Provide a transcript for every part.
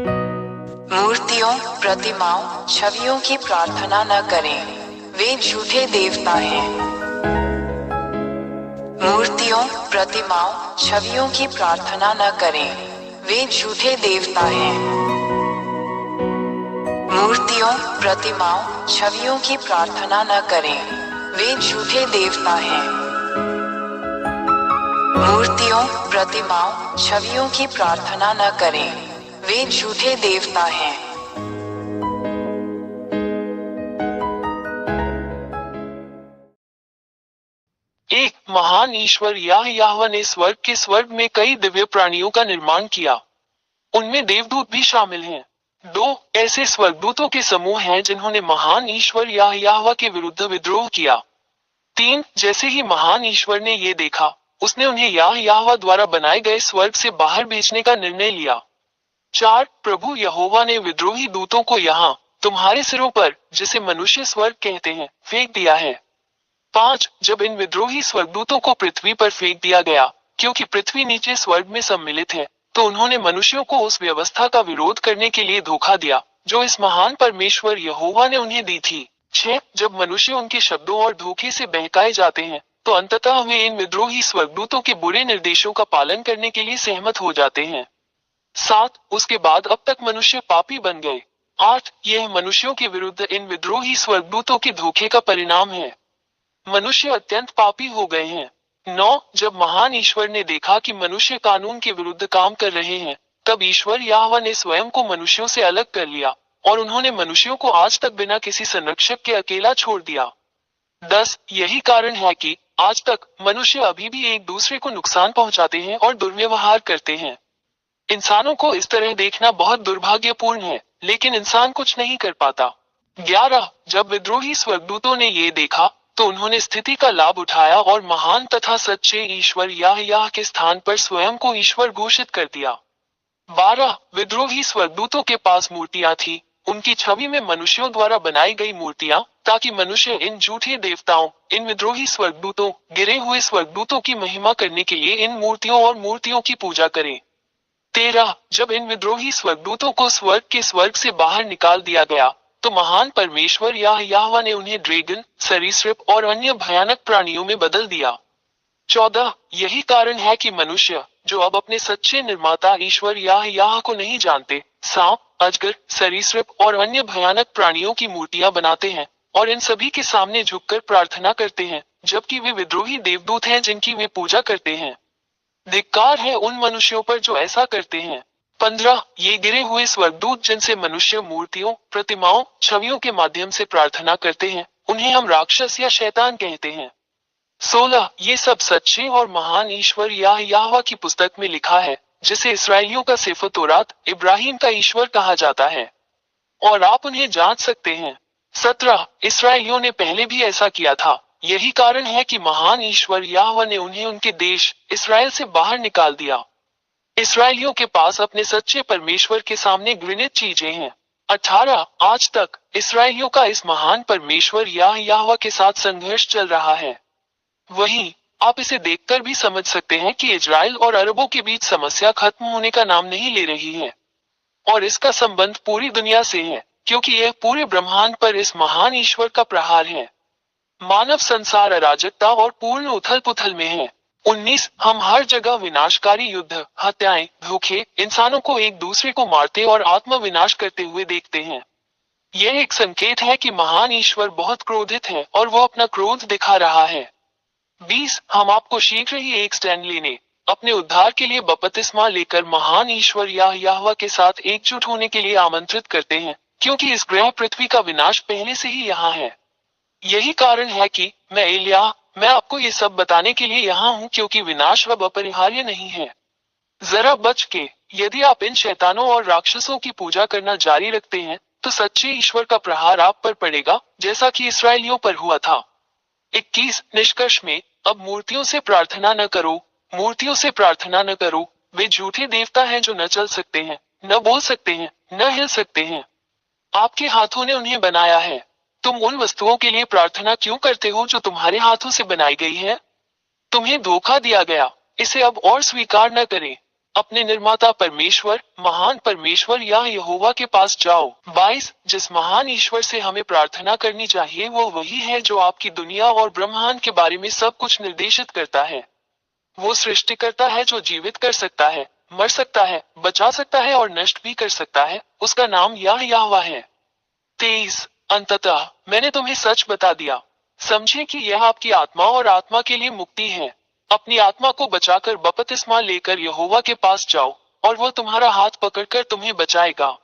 मूर्तियों, प्रतिमाओं, छवियों की प्रार्थना न करें, वे झूठे देवता हैं। मूर्तियों, प्रतिमाओं, छवियों की प्रार्थना न करें, वे झूठे देवता हैं। मूर्तियों, प्रतिमाओं, छवियों की प्रार्थना न करें, वे झूठे देवता हैं। मूर्तियों, प्रतिमाओं, छवियों की प्रार्थना न करें, वे झूठे देवता हैं। एक महान ईश्वर याहवा ने स्वर्ग में कई दिव्य प्राणियों का निर्माण किया। उनमें देवदूत भी शामिल हैं। 2 ऐसे स्वर्गदूतों के समूह हैं जिन्होंने महान ईश्वर याहवा के विरुद्ध विद्रोह किया। 3 जैसे ही महान ईश्वर ने ये देखा, उसने उन्हें याहवा द्वारा बनाए गए स्वर्ग से बाहर भेजने का निर्णय लिया। 4 प्रभु यहोवा ने विद्रोही दूतों को यहाँ तुम्हारे सिरों पर, जिसे मनुष्य स्वर्ग कहते हैं, फेंक दिया है। 5 जब इन विद्रोही स्वर्गदूतों को पृथ्वी पर फेंक दिया गया, क्योंकि पृथ्वी नीचे स्वर्ग में सम्मिलित है, तो उन्होंने मनुष्यों को उस व्यवस्था का विरोध करने के लिए धोखा दिया जो इस महान परमेश्वर यहोवा ने उन्हें दी थी। 6 जब मनुष्य उनके शब्दों और धोखे से बहकाए जाते हैं, तो अंततः वे इन विद्रोही स्वर्गदूतों के बुरे निर्देशों का पालन करने के लिए सहमत हो जाते हैं। 7 उसके बाद अब तक मनुष्य पापी बन गए। 8 यह मनुष्यों के विरुद्ध इन विद्रोही स्वर्गदूतों के धोखे का परिणाम है। मनुष्य अत्यंत पापी हो गए हैं। 9 जब महान ईश्वर ने देखा कि मनुष्य कानून के विरुद्ध काम कर रहे हैं, तब ईश्वर याहवा ने स्वयं को मनुष्यों से अलग कर लिया और उन्होंने मनुष्यों को आज तक बिना किसी संरक्षक के अकेला छोड़ दिया। 10 यही कारण है कि आज तक मनुष्य अभी भी एक दूसरे को नुकसान पहुंचाते हैं और दुर्व्यवहार करते हैं। इंसानों को इस तरह देखना बहुत दुर्भाग्यपूर्ण है, लेकिन इंसान कुछ नहीं कर पाता। 11 जब विद्रोही स्वर्गदूतों ने ये देखा, तो उन्होंने स्थिति का लाभ उठाया और महान तथा सच्चे ईश्वर याह के स्थान पर स्वयं को ईश्वर घोषित कर दिया। 12 विद्रोही स्वर्गदूतों के पास मूर्तियां थी, उनकी छवि में मनुष्यों द्वारा बनाई गई मूर्तियां, ताकि मनुष्य इन झूठे देवताओं, इन विद्रोही स्वर्गदूतों, गिरे हुए स्वर्गदूतों की महिमा करने के लिए इन मूर्तियों और मूर्तियों की पूजा करें। 13 जब इन विद्रोही स्वर्गदूतों को स्वर्ग से बाहर निकाल दिया गया, तो महान परमेश्वर याहवा ने उन्हें ड्रैगन, सरीसृप और अन्य भयानक प्राणियों में बदल दिया। 14 यही कारण है कि मनुष्य, जो अब अपने सच्चे निर्माता ईश्वर याह को नहीं जानते, सांप, अजगर, सरीसृप और अन्य भयानक प्राणियों की मूर्तियां बनाते हैं और इन सभी के सामने झुककर प्रार्थना करते हैं, जबकि वे विद्रोही देवदूत हैं जिनकी वे पूजा करते हैं। धिक्कार है उन मनुष्यों पर जो ऐसा करते हैं। 15 ये गिरे हुए स्वर्गदूत जिनसे मनुष्य मूर्तियों, प्रतिमाओं, छवियों के माध्यम से प्रार्थना करते हैं, उन्हें हम राक्षस या शैतान कहते हैं। 16 ये सब सच्चे और महान ईश्वर याहवा की पुस्तक में लिखा है, जिसे इसराइलियों का सेफर तौरात, इब्राहिम का ईश्वर कहा जाता है, और आप उन्हें जांच सकते हैं। 17 इसराइलियों ने पहले भी ऐसा किया था, यही कारण है कि महान ईश्वर याहवा ने उन्हें उनके देश इसराइल से बाहर निकाल दिया। इसराइलियों के पास अपने सच्चे परमेश्वर के सामने घृणित चीजें हैं। 18 आज तक इसराइलियों का इस महान परमेश्वर याहवा के साथ संघर्ष चल रहा है। वहीं आप इसे देखकर भी समझ सकते हैं कि इजराइल और अरबों के बीच समस्या खत्म होने का नाम नहीं ले रही है, और इसका संबंध पूरी दुनिया से है, क्योंकि यह पूरे ब्रह्मांड पर इस महान ईश्वर का प्रहार है। मानव संसार अराजकता और पूर्ण उथल पुथल में है। 19 हम हर जगह विनाशकारी युद्ध, हत्याएं, धोखे, इंसानों को एक दूसरे को मारते और आत्म विनाश करते हुए देखते हैं। यह एक संकेत है कि महान ईश्वर बहुत क्रोधित है और वो अपना क्रोध दिखा रहा है। 20 हम आपको शीघ्र ही एक स्टैंड लेने, अपने उद्धार के लिए बपतिस्मा लेकर महान ईश्वर याहवा के साथ एकजुट होने के लिए आमंत्रित करते हैं, क्योंकि इस ग्रह पृथ्वी का विनाश पहले से ही यहाँ है। यही कारण है कि मैं आपको ये सब बताने के लिए यहाँ हूँ, क्योंकि विनाश अब अपरिहार्य नहीं है। जरा बच के, यदि आप इन शैतानों और राक्षसों की पूजा करना जारी रखते हैं, तो सच्चे ईश्वर का प्रहार आप पर पड़ेगा, जैसा कि इसराइलियों पर हुआ था। 21 निष्कर्ष में, अब मूर्तियों से प्रार्थना न करो, मूर्तियों से प्रार्थना न करो, वे झूठे देवता हैं जो न चल सकते हैं, न बोल सकते हैं, न हिल सकते हैं। आपके हाथों ने उन्हें बनाया है। तुम उन वस्तुओं के लिए प्रार्थना क्यों करते हो जो तुम्हारे हाथों से बनाई गई है? तुम्हें धोखा दिया गया, इसे अब और स्वीकार न करें। अपने निर्माता परमेश्वर, महान परमेश्वर या यहोवा के पास जाओ। 22 जिस महान ईश्वर से हमें प्रार्थना करनी चाहिए वो वही है जो आपकी दुनिया और ब्रह्मांड के बारे में सब कुछ निर्देशित करता है। वो सृष्टिकर्ता है जो जीवित कर सकता है, मर सकता है, बचा सकता है और नष्ट भी कर सकता है। उसका नाम यहोवा है। 23 अंततः मैंने तुम्हें सच बता दिया। समझे कि यह आपकी आत्मा और आत्मा के लिए मुक्ति है। अपनी आत्मा को बचाकर बपतिस्मा लेकर यहोवा के पास जाओ और वो तुम्हारा हाथ पकड़कर तुम्हें बचाएगा।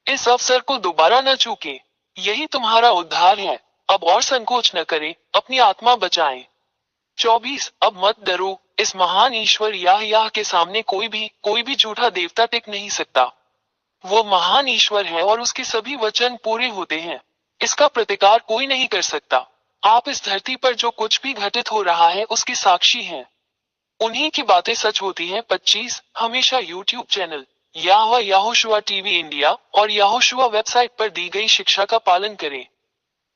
इस अवसर को दोबारा न चूके। यही तुम्हारा उद्धार है। अब और संकोच न करें, अपनी आत्मा बचाएं। 24 अब मत डरो। इस महान ईश्वर याह के सामने कोई भी झूठा देवता टिक नहीं सकता। वो महान ईश्वर है और उसके सभी वचन पूरे होते हैं। इसका प्रतिकार कोई नहीं कर सकता। आप इस धरती पर जो कुछ भी घटित हो रहा है उसके साक्षी हैं। उन्हीं की बातें सच होती हैं। 25 हमेशा YouTube channel Yehoshua TV India और यहोशुआ वेबसाइट पर दी गई शिक्षा का पालन करें।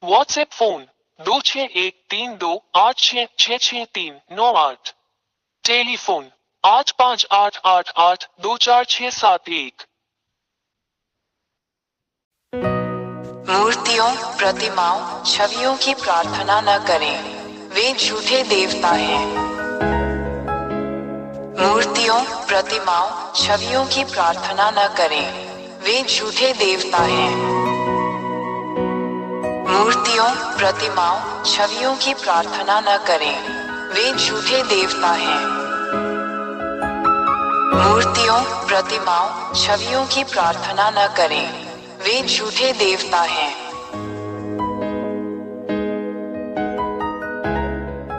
WhatsApp phone 261328666398। टेलीफोन 8588824671। मूर्तियों, प्रतिमाओं, छवियों की प्रार्थना न करें, वे झूठे देवता हैं। मूर्तियों, प्रतिमाओं, छवियों की प्रार्थना न करें, वे झूठे देवता हैं। मूर्तियों, प्रतिमाओं, छवियों की प्रार्थना न करें, वे झूठे देवता हैं। मूर्तियों, प्रतिमाओं, छवियों की प्रार्थना न करें, वे झूठे देवता हैं।